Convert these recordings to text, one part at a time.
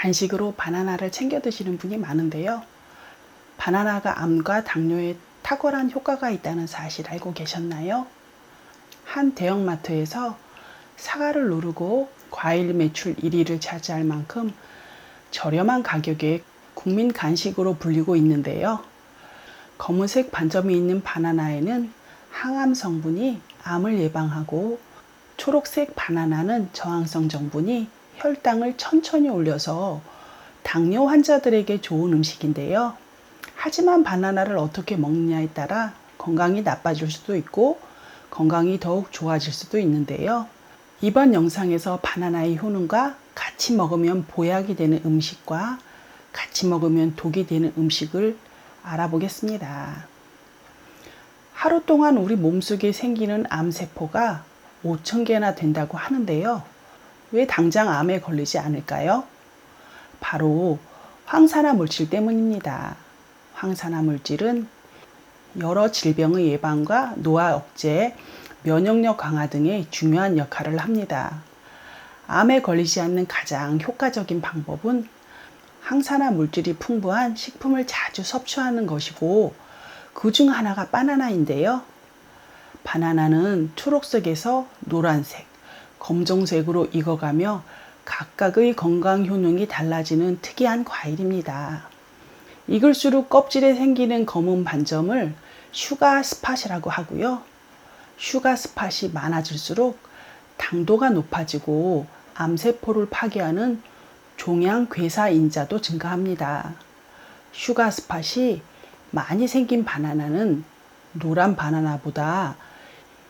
간식으로 바나나를 챙겨 드시는 분이 많은데요. 바나나가 암과 당뇨에 탁월한 효과가 있다는 사실 알고 계셨나요? 한 대형마트에서 사과를 누르고 과일 매출 1위를 차지할 만큼 저렴한 가격에 국민 간식으로 불리고 있는데요. 검은색 반점이 있는 바나나에는 항암 성분이 암을 예방하고, 초록색 바나나는 저항성 성분이 혈당을 천천히 올려서 당뇨 환자들에게 좋은 음식인데요. 하지만 바나나를 어떻게 먹느냐에 따라 건강이 나빠질 수도 있고 건강이 더욱 좋아질 수도 있는데요. 이번 영상에서 바나나의 효능과 같이 먹으면 보약이 되는 음식과 같이 먹으면 독이 되는 음식을 알아보겠습니다. 하루 동안 우리 몸속에 생기는 암세포가 5,000개나 된다고 하는데요. 왜 당장 암에 걸리지 않을까요? 바로 황산화 물질 때문입니다. 황산화 물질은 여러 질병의 예방과 노화 억제, 면역력 강화 등의 중요한 역할을 합니다. 암에 걸리지 않는 가장 효과적인 방법은 항산화 물질이 풍부한 식품을 자주 섭취하는 것이고, 그 중 하나가 바나나인데요. 바나나는 초록색에서 노란색, 검정색으로 익어가며 각각의 건강 효능이 달라지는 특이한 과일입니다. 익을수록 껍질에 생기는 검은 반점을 슈가 스팟이라고 하고요. 슈가 스팟이 많아질수록 당도가 높아지고 암세포를 파괴하는 종양괴사인자도 증가합니다. 슈가 스팟이 많이 생긴 바나나는 노란 바나나보다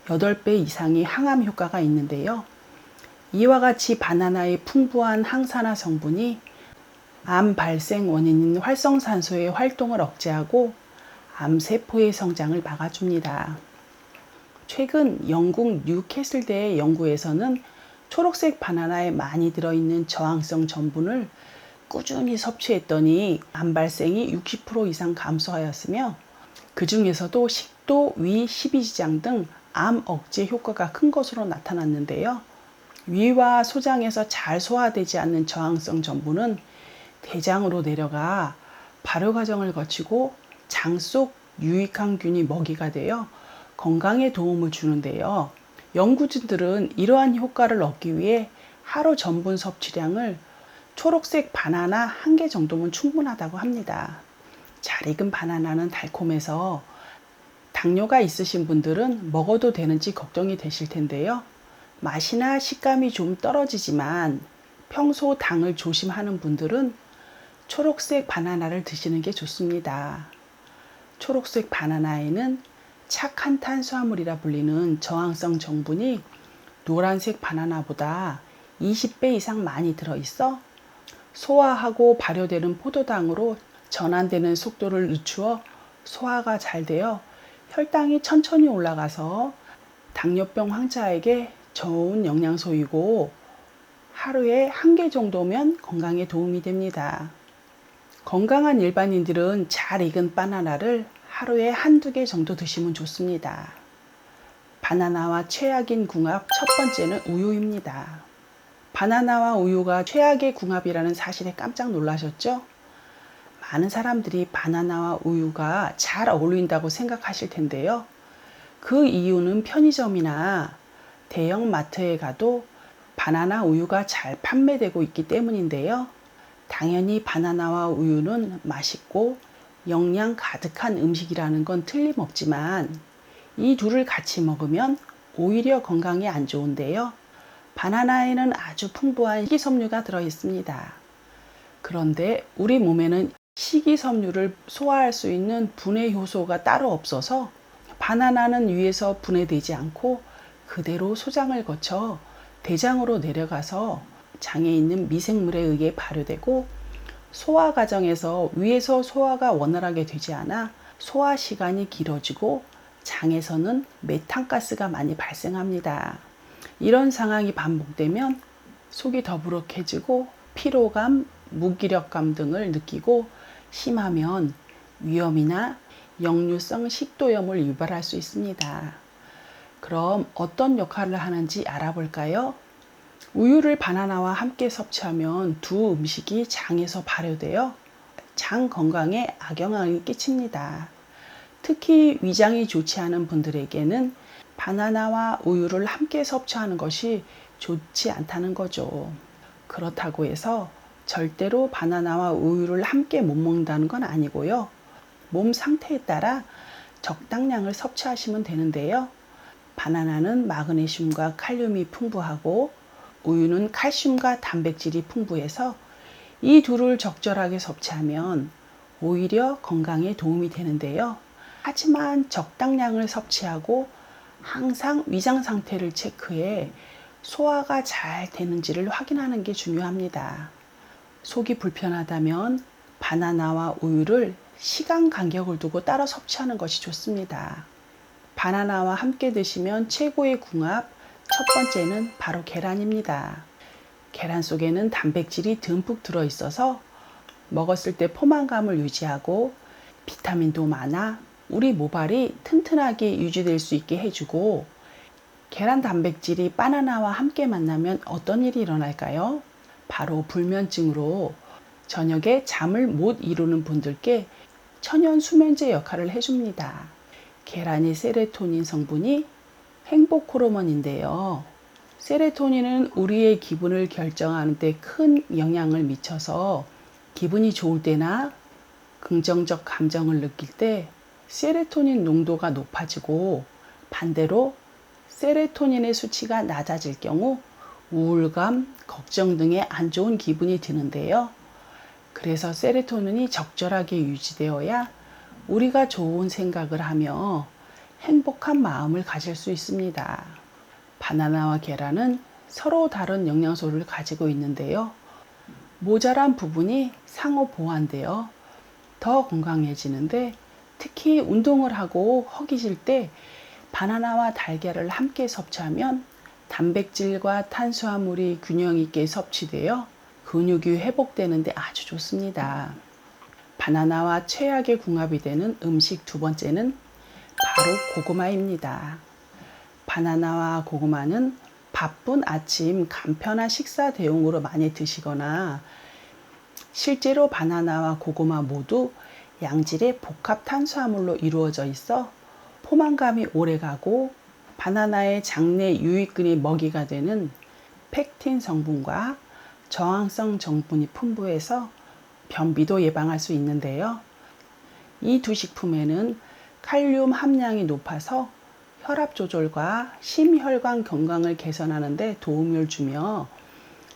8배 이상의 항암 효과가 있는데요. 이와 같이 바나나의 풍부한 항산화 성분이 암 발생 원인인 활성산소의 활동을 억제하고 암세포의 성장을 막아줍니다. 최근 영국 뉴캐슬대의 연구에서는 초록색 바나나에 많이 들어있는 저항성 전분을 꾸준히 섭취했더니 암 발생이 60% 이상 감소하였으며, 그 중에서도 식도, 위, 십이지장 등 암 억제 효과가 큰 것으로 나타났는데요. 위와 소장에서 잘 소화되지 않는 저항성 전분은 대장으로 내려가 발효 과정을 거치고 장 속 유익항균이 먹이가 되어 건강에 도움을 주는데요. 연구진들은 이러한 효과를 얻기 위해 하루 전분 섭취량을 초록색 바나나 1개 정도면 충분하다고 합니다. 잘 익은 바나나는 달콤해서 당뇨가 있으신 분들은 먹어도 되는지 걱정이 되실 텐데요. 맛이나 식감이 좀 떨어지지만 평소 당을 조심하는 분들은 초록색 바나나를 드시는 게 좋습니다. 초록색 바나나에는 착한 탄수화물이라 불리는 저항성 성분이 노란색 바나나보다 20배 이상 많이 들어있어 소화하고 발효되는 포도당으로 전환되는 속도를 늦추어 소화가 잘 되어 혈당이 천천히 올라가서 당뇨병 환자에게 좋은 영양소이고, 하루에 1개 정도면 건강에 도움이 됩니다. 건강한 일반인들은 잘 익은 바나나를 하루에 1~2개 정도 드시면 좋습니다. 바나나와 최악인 궁합 첫 번째는 우유입니다. 바나나와 우유가 최악의 궁합이라는 사실에 깜짝 놀라셨죠? 많은 사람들이 바나나와 우유가 잘 어울린다고 생각하실 텐데요. 그 이유는 편의점이나 대형 마트에 가도 바나나 우유가 잘 판매되고 있기 때문인데요. 당연히 바나나와 우유는 맛있고 영양 가득한 음식이라는 건 틀림없지만 이 둘을 같이 먹으면 오히려 건강에 안 좋은데요. 바나나에는 아주 풍부한 식이섬유가 들어있습니다. 그런데 우리 몸에는 식이섬유를 소화할 수 있는 분해 효소가 따로 없어서 바나나는 위에서 분해되지 않고 그대로 소장을 거쳐 대장으로 내려가서 장에 있는 미생물에 의해 발효되고, 소화 과정에서 위에서 소화가 원활하게 되지 않아 소화 시간이 길어지고 장에서는 메탄가스가 많이 발생합니다. 이런 상황이 반복되면 속이 더부룩해지고 피로감, 무기력감 등을 느끼고, 심하면 위염이나 역류성 식도염을 유발할 수 있습니다. 그럼 어떤 역할을 하는지 알아볼까요? 우유를 바나나와 함께 섭취하면 두 음식이 장에서 발효되어 장 건강에 악영향을 끼칩니다. 특히 위장이 좋지 않은 분들에게는 바나나와 우유를 함께 섭취하는 것이 좋지 않다는 거죠. 그렇다고 해서 절대로 바나나와 우유를 함께 못 먹는다는 건 아니고요. 몸 상태에 따라 적당량을 섭취하시면 되는데요. 바나나는 마그네슘과 칼륨이 풍부하고 우유는 칼슘과 단백질이 풍부해서 이 둘을 적절하게 섭취하면 오히려 건강에 도움이 되는데요. 하지만 적당량을 섭취하고 항상 위장 상태를 체크해 소화가 잘 되는지를 확인하는 게 중요합니다. 속이 불편하다면 바나나와 우유를 시간 간격을 두고 따로 섭취하는 것이 좋습니다. 바나나와 함께 드시면 최고의 궁합, 첫 번째는 바로 계란입니다. 계란 속에는 단백질이 듬뿍 들어있어서 먹었을 때 포만감을 유지하고 비타민도 많아 우리 모발이 튼튼하게 유지될 수 있게 해주고, 계란 단백질이 바나나와 함께 만나면 어떤 일이 일어날까요? 바로 불면증으로 저녁에 잠을 못 이루는 분들께 천연 수면제 역할을 해줍니다. 계란의 세로토닌 성분이 행복 호르몬인데요. 세로토닌은 우리의 기분을 결정하는 데 큰 영향을 미쳐서 기분이 좋을 때나 긍정적 감정을 느낄 때 세로토닌 농도가 높아지고, 반대로 세로토닌의 수치가 낮아질 경우 우울감, 걱정 등의 안 좋은 기분이 드는데요. 그래서 세로토닌이 적절하게 유지되어야 우리가 좋은 생각을 하며 행복한 마음을 가질 수 있습니다. 바나나와 계란은 서로 다른 영양소를 가지고 있는데요. 모자란 부분이 상호 보완되어 더 건강해지는데, 특히 운동을 하고 허기질 때 바나나와 달걀을 함께 섭취하면 단백질과 탄수화물이 균형 있게 섭취되어 근육이 회복되는데 아주 좋습니다. 바나나와 최악의 궁합이 되는 음식 두 번째는 바로 고구마입니다. 바나나와 고구마는 바쁜 아침 간편한 식사 대용으로 많이 드시거나, 실제로 바나나와 고구마 모두 양질의 복합 탄수화물로 이루어져 있어 포만감이 오래가고, 바나나의 장내 유익균이 먹이가 되는 펙틴 성분과 저항성 성분이 풍부해서 변비도 예방할 수 있는데요. 이 두 식품에는 칼륨 함량이 높아서 혈압 조절과 심혈관 건강을 개선하는 데 도움을 주며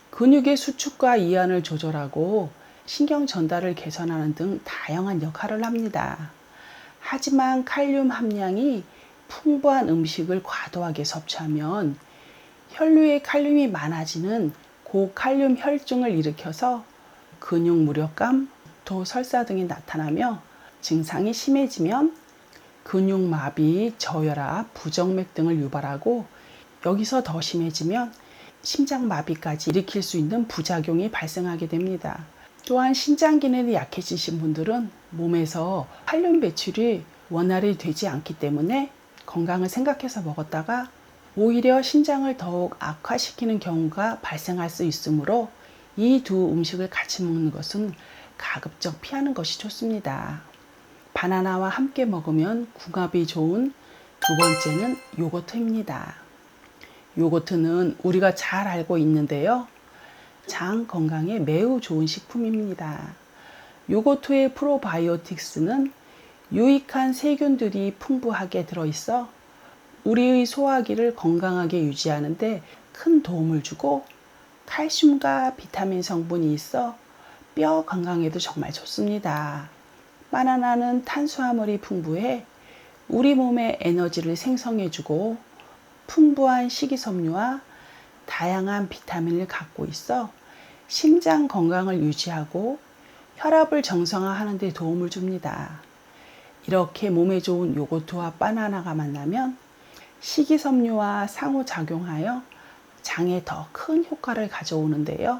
근육의 수축과 이완을 조절하고 신경 전달을 개선하는 등 다양한 역할을 합니다. 하지만 칼륨 함량이 풍부한 음식을 과도하게 섭취하면 혈류에 칼륨이 많아지는 고칼륨 혈증을 일으켜서 근육 무력감, 구토, 설사 등이 나타나며 증상이 심해지면 근육마비, 저혈압, 부정맥 등을 유발하고, 여기서 더 심해지면 심장마비까지 일으킬 수 있는 부작용이 발생하게 됩니다. 또한 신장 기능이 약해지신 분들은 몸에서 칼륨 배출이 원활히 되지 않기 때문에 건강을 생각해서 먹었다가 오히려 신장을 더욱 악화시키는 경우가 발생할 수 있으므로 이 두 음식을 같이 먹는 것은 가급적 피하는 것이 좋습니다. 바나나와 함께 먹으면 궁합이 좋은 두 번째는 요거트입니다. 요거트는 우리가 잘 알고 있는데요. 장 건강에 매우 좋은 식품입니다. 요거트의 프로바이오틱스는 유익한 세균들이 풍부하게 들어있어 우리의 소화기를 건강하게 유지하는 데 큰 도움을 주고, 칼슘과 비타민 성분이 있어 뼈 건강에도 정말 좋습니다. 바나나는 탄수화물이 풍부해 우리 몸의 에너지를 생성해주고 풍부한 식이섬유와 다양한 비타민을 갖고 있어 심장 건강을 유지하고 혈압을 정상화하는 데 도움을 줍니다. 이렇게 몸에 좋은 요거트와 바나나가 만나면 식이섬유와 상호작용하여 장에 더 큰 효과를 가져오는데요.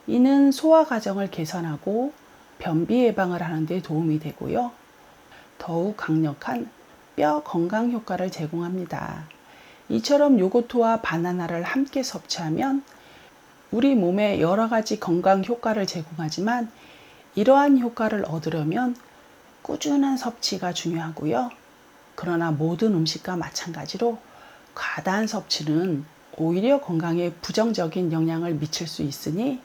이는 소화 과정을 개선하고 변비 예방을 하는 데 도움이 되고요. 더욱 강력한 뼈 건강 효과를 제공합니다. 이처럼 요거트와 바나나를 함께 섭취하면 우리 몸에 여러 가지 건강 효과를 제공하지만 이러한 효과를 얻으려면 꾸준한 섭취가 중요하고요. 그러나 모든 음식과 마찬가지로 과다한 섭취는 오히려 건강에 부정적인 영향을 미칠 수 있으니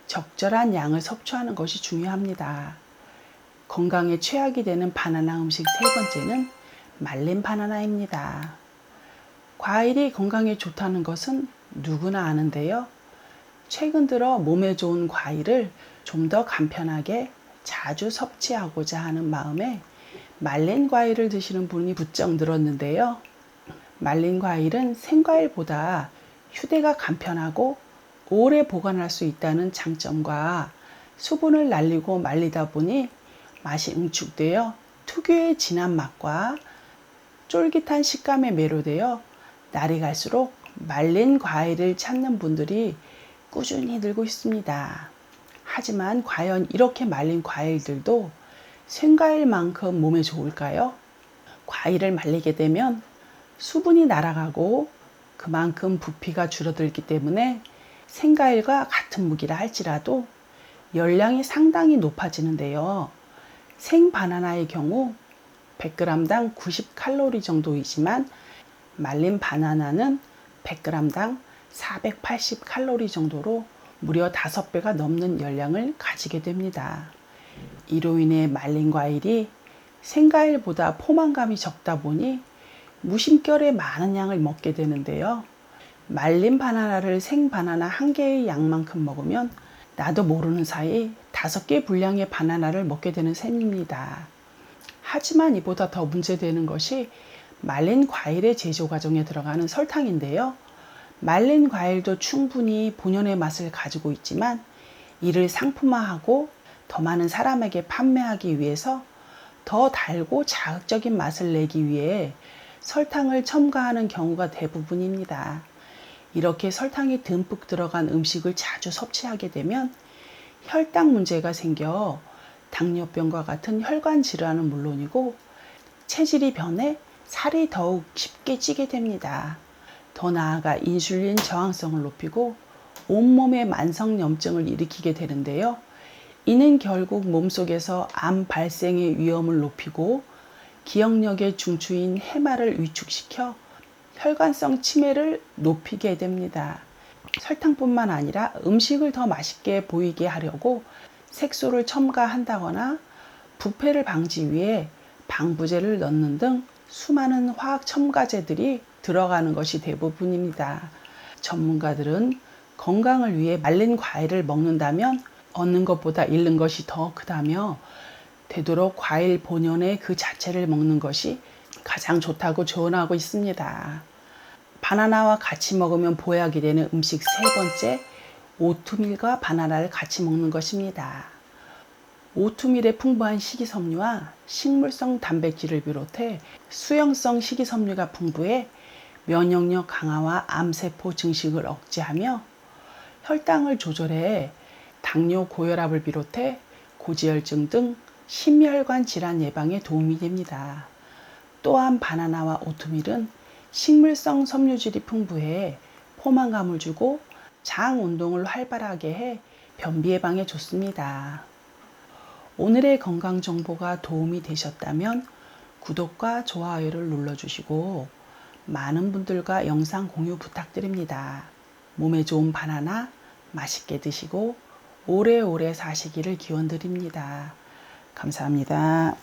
적절한 양을 섭취하는 것이 중요합니다. 건강에 최악이 되는 바나나 음식 세 번째는 말린 바나나입니다. 과일이 건강에 좋다는 것은 누구나 아는데요. 최근 들어 몸에 좋은 과일을 좀 더 간편하게 자주 섭취하고자 하는 마음에 말린 과일을 드시는 분이 부쩍 늘었는데요. 말린 과일은 생과일보다 휴대가 간편하고 오래 보관할 수 있다는 장점과 수분을 날리고 말리다 보니 맛이 응축되어 특유의 진한 맛과 쫄깃한 식감에 매료되어 날이 갈수록 말린 과일을 찾는 분들이 꾸준히 늘고 있습니다. 하지만 과연 이렇게 말린 과일들도 생과일만큼 몸에 좋을까요? 과일을 말리게 되면 수분이 날아가고 그만큼 부피가 줄어들기 때문에 생과일과 같은 무게라 할지라도 열량이 상당히 높아지는데요. 생 바나나의 경우 100g당 90칼로리 정도이지만 말린 바나나는 100g당 480칼로리 정도로 무려 5배가 넘는 열량을 가지게 됩니다. 이로 인해 말린 과일이 생과일보다 포만감이 적다 보니 무심결에 많은 양을 먹게 되는데요. 말린 바나나를 생 바나나 한 개의 양만큼 먹으면 나도 모르는 사이 5개 분량의 바나나를 먹게 되는 셈입니다. 하지만 이보다 더 문제되는 것이 말린 과일의 제조 과정에 들어가는 설탕인데요. 말린 과일도 충분히 본연의 맛을 가지고 있지만 이를 상품화하고 더 많은 사람에게 판매하기 위해서 더 달고 자극적인 맛을 내기 위해 설탕을 첨가하는 경우가 대부분입니다. 이렇게 설탕이 듬뿍 들어간 음식을 자주 섭취하게 되면 혈당 문제가 생겨 당뇨병과 같은 혈관 질환은 물론이고 체질이 변해 살이 더욱 쉽게 찌게 됩니다. 더 나아가 인슐린 저항성을 높이고 온몸에 만성염증을 일으키게 되는데요. 이는 결국 몸속에서 암 발생의 위험을 높이고 기억력의 중추인 해마를 위축시켜 혈관성 치매를 높이게 됩니다. 설탕뿐만 아니라 음식을 더 맛있게 보이게 하려고 색소를 첨가한다거나 부패를 방지 위해 방부제를 넣는 등 수많은 화학 첨가제들이 들어가는 것이 대부분입니다. 전문가들은 건강을 위해 말린 과일을 먹는다면 얻는 것보다 잃는 것이 더 크다며 되도록 과일 본연의 그 자체를 먹는 것이 가장 좋다고 조언하고 있습니다. 바나나와 같이 먹으면 보약이 되는 음식 세 번째, 오트밀과 바나나를 같이 먹는 것입니다. 오트밀의 풍부한 식이섬유와 식물성 단백질을 비롯해 수용성 식이섬유가 풍부해 면역력 강화와 암세포 증식을 억제하며 혈당을 조절해 당뇨 고혈압을 비롯해 고지혈증 등 심혈관 질환 예방에 도움이 됩니다. 또한 바나나와 오트밀은 식물성 섬유질이 풍부해 포만감을 주고 장 운동을 활발하게 해 변비 예방에 좋습니다. 오늘의 건강 정보가 도움이 되셨다면 구독과 좋아요를 눌러주시고 많은 분들과 영상 공유 부탁드립니다. 몸에 좋은 바나나 맛있게 드시고 오래오래 사시기를 기원드립니다. 감사합니다.